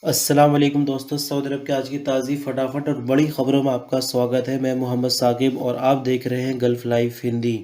अस्सलाम वालेकुम दोस्तों, सऊदी अरब की आज की ताज़ी फटाफट और बड़ी खबरों में आपका स्वागत है। मैं मोहम्मद साकिब और आप देख रहे हैं गल्फ लाइव हिंदी।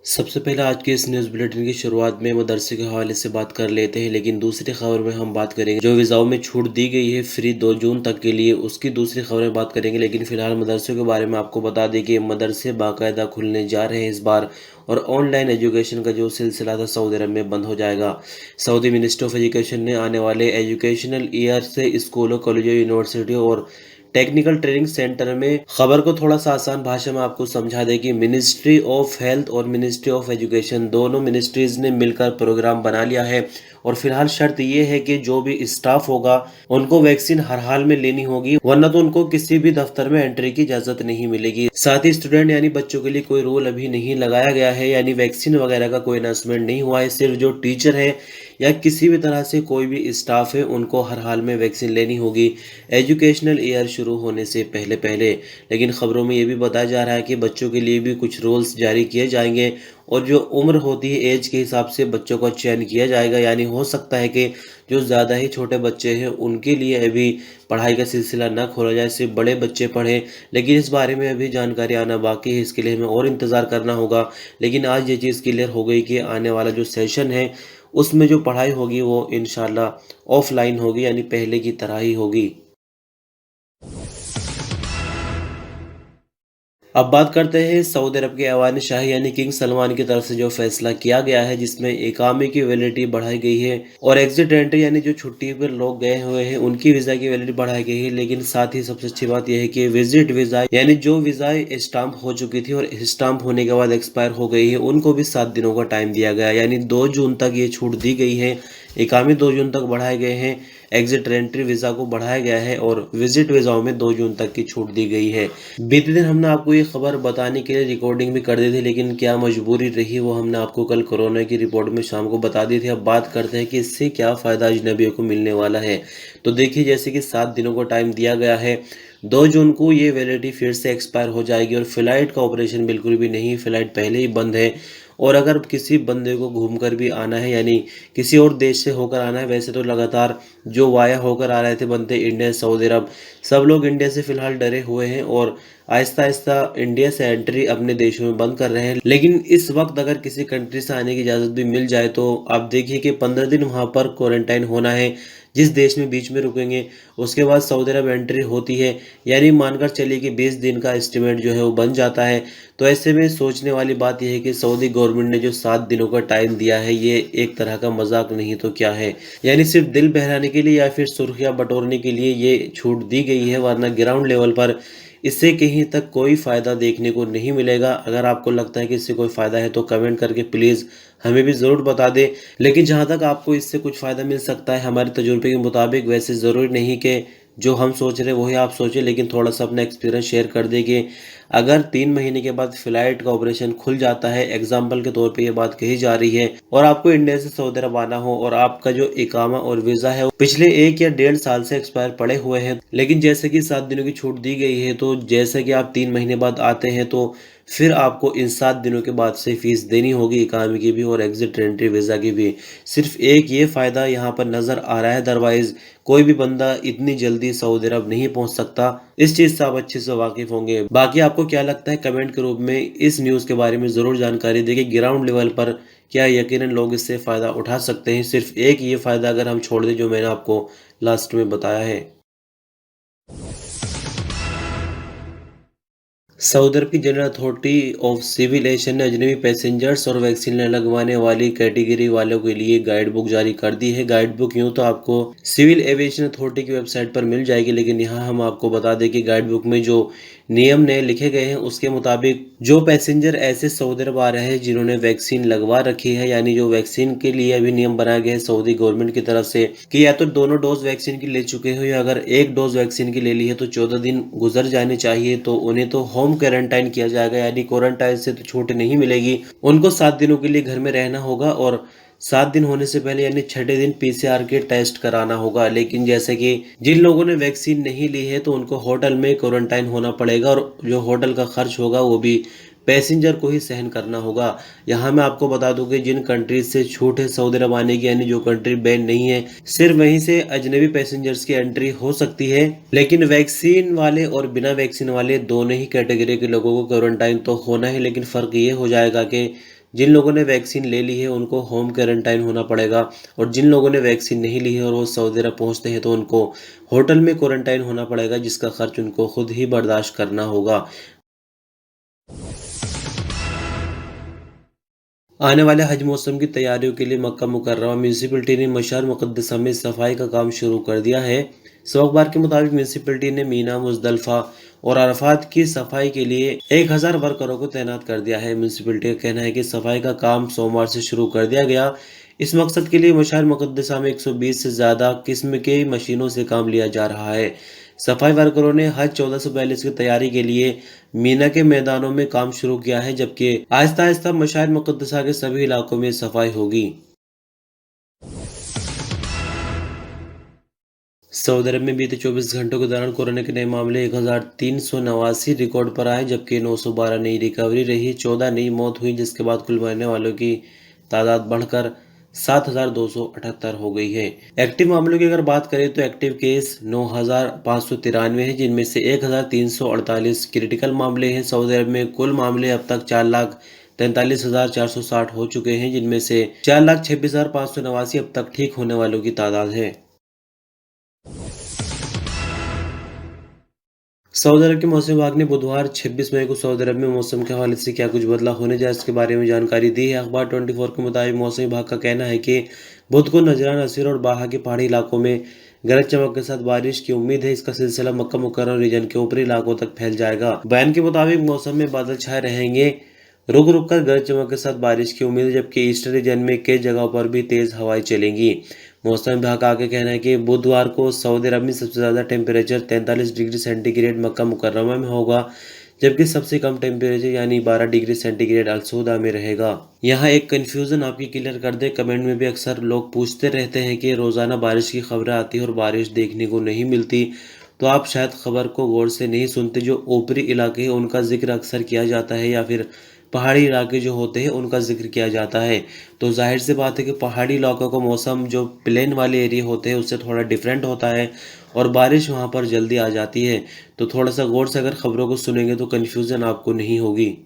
सबसे पहले आज के इस न्यूज़ बुलेटिन की शुरुआत में मदरसे के हवाले से बात कर लेते हैं, लेकिन दूसरी खबर में हम बात करेंगे जो वीज़ाओं में छूट दी गई है फ्री 2 जून तक के लिए, उसकी दूसरी खबर में बात करेंगे। लेकिन फिलहाल मदरसों के बारे में आपको बता दें कि मदरसे बाकायदा खुलने जा रहे हैं इस बार, और ऑनलाइन एजुकेशन का जो सिलसिला था सऊदी अरब में बंद हो जाएगा। सऊदी मिनिस्ट्री ऑफ एजुकेशन ने आने वाले एजुकेशनल ईयर से स्कूलों, कॉलेजों, यूनिवर्सिटियों और टेक्निकल ट्रेनिंग सेंटर में खबर को थोड़ा सा आसान भाषा में आपको समझा दे कि मिनिस्ट्री ऑफ हेल्थ और मिनिस्ट्री ऑफ एजुकेशन दोनों मिनिस्ट्रीज ने मिलकर प्रोग्राम बना लिया है। और फिलहाल शर्त ये है कि जो भी स्टाफ होगा उनको वैक्सीन हर हाल में लेनी होगी, वरना तो उनको किसी भी दफ्तर में एंट्री की इजाजत नहीं मिलेगी। साथ ही स्टूडेंट यानी बच्चों के लिए कोई रूल अभी नहीं लगाया गया है, यानी वैक्सीन वगैरह का कोई अनाउंसमेंट नहीं हुआ है। सिर्फ जो टीचर है या किसी भी तरह से कोई भी स्टाफ है उनको हर हाल में वैक्सीन लेनी होगी एजुकेशनल ईयर शुरू होने से पहले पहले। लेकिन खबरों में ये भी बताया जा रहा है कि बच्चों के लिए भी कुछ रूल्स जारी किए जाएंगे, और जो उम्र होती है एज के हिसाब से बच्चों का चयन किया जाएगा। यानी हो सकता है कि जो ज़्यादा ही छोटे बच्चे हैं उनके लिए अभी पढ़ाई का सिलसिला ना खोला जाए, सिर्फ बड़े बच्चे पढ़ें। लेकिन इस बारे में अभी जानकारी आना बाकी है, इसके लिए हमें और इंतज़ार करना होगा। लेकिन आज ये चीज़ क्लियर हो गई कि आने वाला जो सेशन है उसमें जो पढ़ाई होगी वो इंशाल्लाह ऑफलाइन होगी, यानी पहले की तरह ही होगी। अब बात करते हैं सऊदी अरब के ऐवान शाही यानी किंग सलमान की तरफ से जो फैसला किया गया है, जिसमें इकामे की वैलिडिटी बढ़ाई गई है और एग्जिट एंट्री यानी जो छुट्टी पर लोग गए हुए हैं उनकी वीज़ा की वैलिडिटी बढ़ाई गई है। लेकिन साथ ही सबसे अच्छी बात यह है कि विजिट वीज़ा यानी जो वीज़ा स्टाम्प हो चुकी थी और स्टाम्प होने के बाद एक्सपायर हो गई है उनको भी 7 दिनों का टाइम दिया गया, यानी 2 जून तक ये छूट दी गई है। इकामे 2 जून तक बढ़ाए गए हैं, एग्जिट एंट्री वीज़ा को बढ़ाया गया है और विजिट वीज़ाओं में 2 जून तक की छूट दी गई है। बीते दिन हमने आपको ये खबर बताने के लिए रिकॉर्डिंग भी कर दी थी, लेकिन क्या मजबूरी रही वो हमने आपको कल कोरोना की रिपोर्ट में शाम को बता दी थी। अब बात करते हैं कि इससे क्या फ़ायदा अजनबियों को मिलने वाला है। तो देखिए, जैसे कि 7 दिनों को टाइम दिया गया है, 2 जून को ये वैलिडिटी फिर से एक्सपायर हो जाएगी और फ़्लाइट का ऑपरेशन बिल्कुल भी नहीं, फ़्लाइट पहले ही बंद है। और अगर किसी बंदे को घूमकर भी आना है, यानी किसी और देश से होकर आना है, वैसे तो लगातार जो वाया होकर आ रहे थे बंदे इंडिया, सऊदी अरब, सब लोग इंडिया से फिलहाल डरे हुए हैं और आहिस्ता आहिस्ता इंडिया से एंट्री अपने देशों में बंद कर रहे हैं। लेकिन इस वक्त अगर किसी कंट्री से आने की इजाज़त भी मिल जाए तो आप देखिए कि 15 दिन वहाँ पर क्वारंटाइन होना है जिस देश में बीच में रुकेंगे। उसके बाद सऊदी अरब एंट्री होती है, यानी मानकर चलिए कि 20 दिन का एस्टिमेट जो है वो बन जाता है। तो ऐसे में सोचने वाली बात यह है कि सऊदी गवर्नमेंट ने जो 7 दिनों का टाइम दिया है ये एक तरह का मजाक नहीं तो क्या है। यानी सिर्फ दिल बहलाने के लिए या फिर सुर्खियां बटोरने के लिए ये छूट दी गई है, वरना ग्राउंड लेवल पर इससे कहीं तक कोई फ़ायदा देखने को नहीं मिलेगा। अगर आपको लगता है कि इससे कोई फ़ायदा है तो कमेंट करके प्लीज़ हमें भी ज़रूर बता दें। लेकिन जहाँ तक आपको इससे कुछ फ़ायदा मिल सकता है हमारे तजुर्बे के मुताबिक, वैसे ज़रूरी नहीं कि जो हम सोच रहे हैं वही आप सोचें, लेकिन थोड़ा सा अपना एक्सपीरियंस शेयर कर दें कि अगर 3 महीने के बाद फ़्लाइट का ऑपरेशन खुल जाता है, एग्जाम्पल के तौर पे ये बात कही जा रही है, और आपको इंडिया से सऊदी अरब आना हो और आपका जो इकामा और वीज़ा है वो पिछले 1 या 1.5 साल से एक्सपायर पड़े हुए हैं, लेकिन जैसे कि 7 दिनों की छूट दी गई है तो जैसे कि आप 3 महीने बाद आते हैं तो फिर आपको इन 7 दिनों के बाद से फीस देनी होगी, इकामे की भी और एग्जिट एंट्री वीज़ा की भी। सिर्फ एक ये फ़ायदा यहाँ पर नज़र आ रहा है, अदरवाइज़ कोई भी बंदा इतनी जल्दी सऊदी अरब नहीं पहुंच सकता। इस चीज़ से आप अच्छे से वाकिफ़ होंगे। बाकी आपको क्या लगता है कमेंट के रूप में इस न्यूज़ के बारे में ज़रूर जानकारी दें कि ग्राउंड लेवल पर क्या यकीनन लोग इससे फ़ायदा उठा सकते हैं। सिर्फ एक ये फ़ायदा अगर हम छोड़ दें जो मैंने आपको लास्ट में बताया है। सऊदी अरब की general authority of civil aviation ने अजनबी पैसेंजर्स और वैक्सीन लगवाने वाली कैटेगरी वालों के लिए गाइड बुक जारी कर दी है। गाइड बुक यूं तो आपको सिविल एविएशन अथॉरिटी की वेबसाइट पर मिल जाएगी, लेकिन यहाँ हम आपको बता दें कि गाइड बुक में जो नियम नए लिखे गए हैं उसके मुताबिक जो पैसेंजर ऐसे सऊदी अरब आ रहे हैं जिन्होंने वैक्सीन लगवा रखी है, यानी जो वैक्सीन के लिए अभी नियम बनाया गया है सऊदी गवर्नमेंट की तरफ से कि या तो दोनों डोज वैक्सीन की ले चुके हो या अगर एक डोज वैक्सीन की ले ली है तो 14 दिन गुजर जाने चाहिए, तो उन्हें तो होम क्वारंटाइन किया जाएगा, यानी क्वारंटाइन से तो छूट नहीं मिलेगी। उनको 7 दिनों के लिए घर में रहना होगा और 7 दिन होने से पहले यानी छठे दिन पीसीआर के टेस्ट कराना होगा। लेकिन जैसे कि जिन लोगों ने वैक्सीन नहीं ली है तो उनको होटल में क्वारंटाइन होना पड़ेगा और जो होटल का खर्च होगा वो भी पैसेंजर को ही सहन करना होगा। यहाँ मैं आपको बता दूं कि जिन कंट्रीज से छूट है सऊदी अरब आने की, यानी जो कंट्री बैन नहीं है, सिर्फ वहीं से अजनबी पैसेंजर्स की एंट्री हो सकती है। लेकिन वैक्सीन वाले और बिना वैक्सीन वाले दोनों ही कैटेगरी के लोगों को क्वारंटाइन तो होना है, लेकिन फ़र्क ये हो जाएगा कि जिन लोगों ने वैक्सीन ले ली है उनको होम क्वारंटाइन होना पड़ेगा, और जिन लोगों ने वैक्सीन नहीं ली है और वो सऊदी अरब पहुंचते हैं तो उनको होटल में क्वारंटाइन होना पड़ेगा, जिसका खर्च उनको खुद ही बर्दाश्त करना होगा। आने वाले हज मौसम की तैयारियों के लिए मक्का मुकर्रमा म्यूनसिपलिटी ने मशहर मुक़द्दसा में सफाई का काम शुरू कर दिया है। सो अखबार के मुताबिक म्यूनसिपलिटी ने मीना, मुजदलफा और अरफात की सफाई के लिए 1000 वर्करों को तैनात कर दिया है। म्यूनसिपलिटी का कहना है कि सफाई का काम सोमवार से शुरू कर दिया गया। इस मकसद के लिए मशहर मुक़द्दसा में 120 से ज़्यादा किस्म के मशीनों से काम लिया जा रहा है। सफाई वर्करों ने हज 1442 की तैयारी के लिए मीना के मैदानों में काम शुरू किया है, जबकि आहिस्ता आहिस्ता मशाइर मुक़द्दसा के सभी इलाकों में सफाई होगी। सऊदी अरब में बीते 24 घंटों के दौरान कोरोना के नए मामले 1389 रिकॉर्ड पर आए, जबकि 912 नई रिकवरी रही, 14 नई मौत हुई, जिसके बाद कुल मरने वालों की तादाद बढ़कर 7278 हो गई है। एक्टिव मामलों की अगर बात करें तो एक्टिव केस 9593 हैं, जिनमें से 1348 क्रिटिकल मामले हैं। सऊदी अरब में कुल मामले अब तक 4,43,460 हो चुके हैं, जिनमें से 4,26,589 अब तक ठीक होने वालों की तादाद है। सऊदी अरब के मौसम विभाग ने बुधवार 26 मई को सऊदी अरब में मौसम के हवाले से क्या कुछ बदलाव होने जाए इसके बारे में जानकारी दी है। अखबार 24 के मुताबिक मौसम विभाग का कहना है कि बुध को नजरान, असीर और बाहा के पहाड़ी इलाकों में गरज चमक के साथ बारिश की उम्मीद है। इसका सिलसिला मक्का मुकर्रमा रीजन के ऊपरी इलाकों तक फैल जाएगा। बयान के मुताबिक मौसम में बादल छाए रहेंगे, रुक रुक कर गरज चमक के साथ बारिश की उम्मीद है, जबकि ईस्टर्न रीजन में कई जगहों पर भी तेज हवाएं चलेंगी। मौसम विभाग का आगे कहना है कि बुधवार को सऊदी अरब में सबसे ज़्यादा टेम्परेचर 43 डिग्री सेंटीग्रेड मक्का मुकर्रमा में होगा, जबकि सबसे कम टेम्परेचर यानी 12 डिग्री सेंटीग्रेड अलसौदा में रहेगा। यहाँ एक कन्फ्यूज़न आपकी क्लियर कर दे, कमेंट में भी अक्सर लोग पूछते रहते हैं कि रोज़ाना बारिश की खबरें आती है और बारिश देखने को नहीं मिलती, तो आप शायद खबर को गौर से नहीं सुनते। जो ऊपरी इलाके हैं उनका जिक्र अक्सर किया जाता है, या फिर पहाड़ी इलाके जो होते हैं उनका जिक्र किया जाता है। तो जाहिर सी बात है कि पहाड़ी इलाकों का मौसम जो प्लेन वाले एरिया होते हैं उससे थोड़ा डिफरेंट होता है और बारिश वहाँ पर जल्दी आ जाती है। तो थोड़ा सा गौर से अगर खबरों को सुनेंगे तो कन्फ्यूज़न आपको नहीं होगी।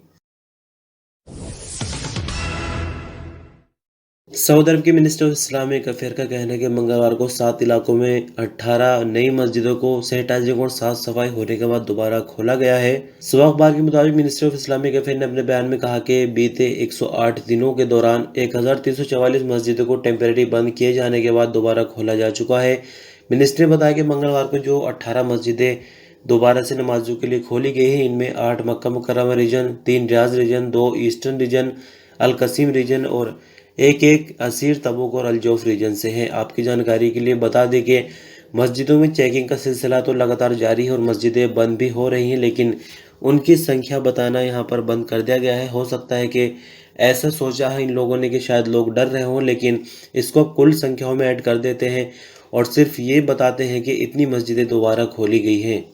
सऊदी अरब के मिनिस्टर ऑफ इस्लामिक अफेयर का कहना है कि मंगलवार को 7 इलाकों में 18 नई मस्जिदों को सैनिटाइजिंग और साफ सफाई होने के बाद दोबारा खोला गया है। सुबह अखबार के मुताबिक मिनिस्टर ऑफ इस्लामिक अफेयर ने अपने बयान में कहा कि बीते 108 दिनों के दौरान 1344 मस्जिदों को टेम्परेरी बंद किए जाने के बाद दोबारा खोला जा चुका है। मिनिस्टर ने बताया कि मंगलवार को जो 18 मस्जिदें दोबारा से नमाजों के लिए खोली गई हैं, इनमें 8 मक्का मुकर्रमा रीजन, 3 रियाज रीजन, 2 ईस्टर्न रीजन, अल कसीम रीजन और एक असीर, तबूक और अलजौफ रीजन से हैं। आपकी जानकारी के लिए बता दें कि मस्जिदों में चेकिंग का सिलसिला तो लगातार जारी है और मस्जिदें बंद भी हो रही हैं, लेकिन उनकी संख्या बताना यहाँ पर बंद कर दिया गया है। हो सकता है कि ऐसा सोचा है इन लोगों ने कि शायद लोग डर रहे हों, लेकिन इसको कुल संख्याओं में ऐड कर देते हैं और सिर्फ ये बताते हैं कि इतनी मस्जिदें दोबारा खोली गई हैं।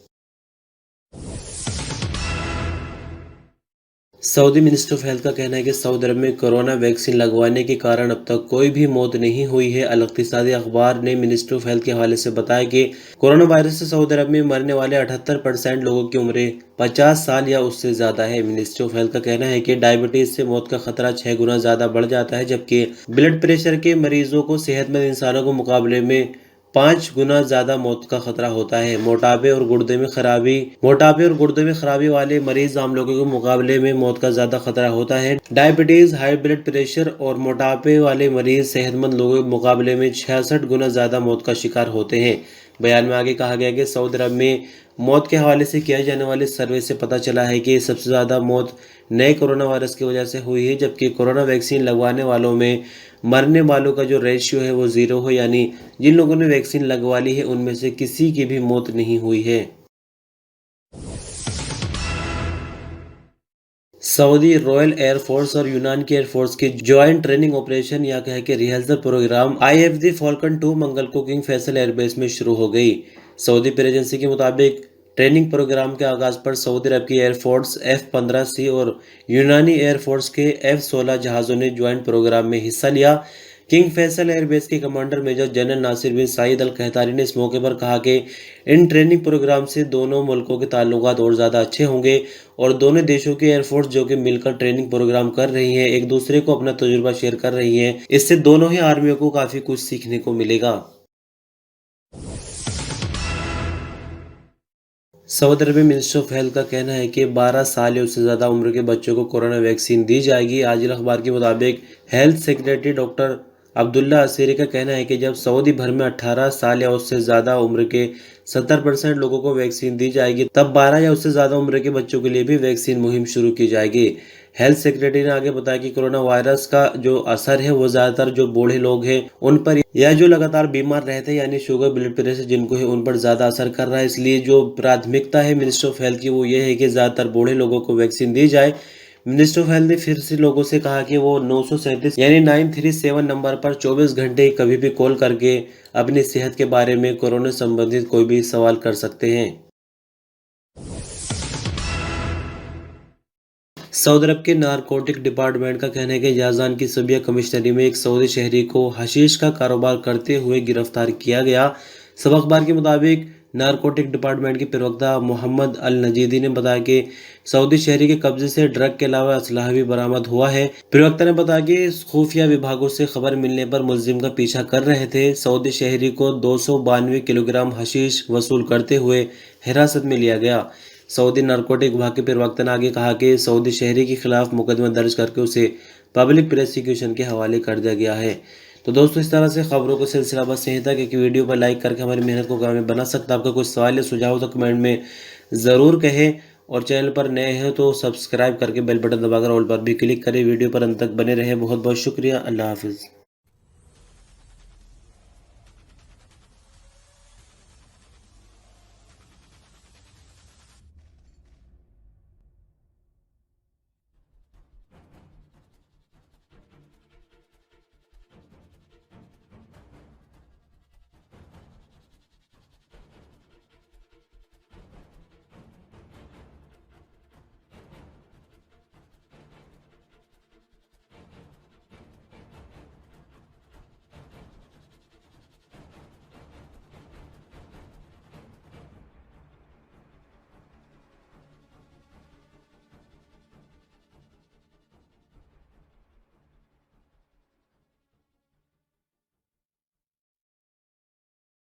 सऊदी मिनिस्टर ऑफ हेल्थ का कहना है कि सऊदी अरब में कोरोना वैक्सीन लगवाने के कारण अब तक कोई भी मौत नहीं हुई है। अल इक्तिसादी अखबार ने मिनिस्टर ऑफ हेल्थ के हवाले से बताया कि कोरोना वायरस से सऊदी अरब में मरने वाले 78% लोगों की उम्र 50 साल या उससे ज़्यादा है। मिनिस्टर ऑफ हेल्थ का कहना है कि डायबिटीज़ से मौत का खतरा 6 गुना ज़्यादा बढ़ जाता है, जबकि ब्लड प्रेशर के मरीजों को सेहतमंद इंसानों के मुकाबले में 5 गुना ज़्यादा मौत का खतरा होता है। मोटापे और गुर्दे में खराबी वाले मरीज आम लोगों के मुकाबले में मौत का ज़्यादा खतरा होता है। डायबिटीज़, हाई ब्लड प्रेशर और मोटापे वाले मरीज सेहतमंद लोगों के मुकाबले में 66 गुना ज़्यादा मौत का शिकार होते हैं। बयान में आगे कहा गया कि सऊदी अरब में मौत के हवाले से किया जाने वाले सर्वे से पता चला है कि सबसे ज़्यादा मौत नए कोरोना वायरस की वजह से हुई है, जबकि कोरोना वैक्सीन लगवाने वालों में मरने वालों का जो रेशियो है वो 0 हो, यानी जिन लोगों ने वैक्सीन लगवा ली है उनमें से किसी की भी मौत नहीं हुई है। सऊदी रॉयल एयरफोर्स और यूनान की एयरफोर्स के ज्वाइंट ट्रेनिंग ऑपरेशन या कह के रिहर्सल प्रोग्राम IFD फॉल्कन 2 मंगल को किंग फैसल एयरबेस में शुरू हो गई। सऊदी प्रेस एजेंसी के मुताबिक ट्रेनिंग प्रोग्राम के आगाज पर सऊदी अरब की एयरफोर्स F-15C और यूनानी एयरफोर्स के F-16 जहाज़ों ने ज्वाइंट प्रोग्राम में हिस्सा लिया। किंग फैसल एयरबेस के कमांडर मेजर जनरल नासिर बिन साइद अल कहतानी ने इस मौके पर कहा कि इन ट्रेनिंग प्रोग्राम से दोनों मुल्कों के ताल्लुकात और ज़्यादा अच्छे होंगे और दोनों देशों की एयरफोर्स जो कि मिलकर ट्रेनिंग प्रोग्राम कर रही है, एक दूसरे को अपना तजुर्बा शेयर कर रही है। इससे दोनों ही आर्मियों को काफ़ी कुछ सीखने को मिलेगा। सऊदी अरब में मिनिस्ट्री ऑफ हेल्थ का कहना है कि 12 साल या उससे ज़्यादा उम्र के बच्चों को कोरोना वैक्सीन दी जाएगी। आजिल अखबार के मुताबिक हेल्थ सेक्रेटरी डॉक्टर अब्दुल्ला असीरी का कहना है कि जब सऊदी भर में 18 साल या उससे ज़्यादा उम्र के 70% लोगों को वैक्सीन दी जाएगी, तब 12 या उससे ज़्यादा उम्र के बच्चों के लिए भी वैक्सीन मुहिम शुरू की जाएगी। हेल्थ सेक्रेटरी ने आगे बताया कि कोरोना वायरस का जो असर है वो ज़्यादातर जो बूढ़े लोग हैं उन पर, या जो लगातार बीमार रहते हैं यानी शुगर ब्लड प्रेशर जिनको है, उन पर ज़्यादा असर कर रहा है। इसलिए जो प्राथमिकता है मिनिस्ट्री ऑफ हेल्थ की वो ये है कि ज़्यादातर बूढ़े लोगों को वैक्सीन दी जाए। मिनिस्टर ऑफ हेल्थ ने फिर से लोगों से कहा कि वो 937 यानी 937 नंबर पर 24 घंटे कभी भी कॉल करके अपनी सेहत के बारे में कोरोना संबंधित कोई भी सवाल कर सकते हैं। सऊदी अरब के नारकोटिक डिपार्टमेंट का कहना है कि याजान की सबिया कमिश्नरी में एक सऊदी शहरी को हशीश का कारोबार करते हुए गिरफ्तार किया गया। सब अखबार के मुताबिक नारकोटिक डिपार्टमेंट के प्रवक्ता मोहम्मद अल नजीदी ने बताया कि सऊदी शहरी के कब्जे से ड्रग के अलावा असलहा भी बरामद हुआ है। प्रवक्ता ने बताया कि खुफिया विभागों से खबर मिलने पर मुलजिम का पीछा कर रहे थे। सऊदी शहरी को 292 किलोग्राम हशीश वसूल करते हुए हिरासत में लिया गया। सऊदी नारकोटिक विभाग के प्रवक्ता ने आगे कहा कि सऊदी शहरी के खिलाफ मुकदमा दर्ज करके उसे पब्लिक प्रोसिक्यूशन के हवाले कर दिया गया है। तो दोस्तों, इस तरह से खबरों को सिलसिला बस यहीं तक। एक वीडियो पर लाइक करके हमारी मेहनत को कामयाब बना सकता है। आपका कुछ सवाल या सुझाव तो कमेंट में ज़रूर कहें और चैनल पर नए हैं तो सब्सक्राइब करके बेल बटन दबाकर ऑल पर भी क्लिक करें। वीडियो पर अंत तक बने रहें। बहुत बहुत शुक्रिया। अल्लाह हाफिज़।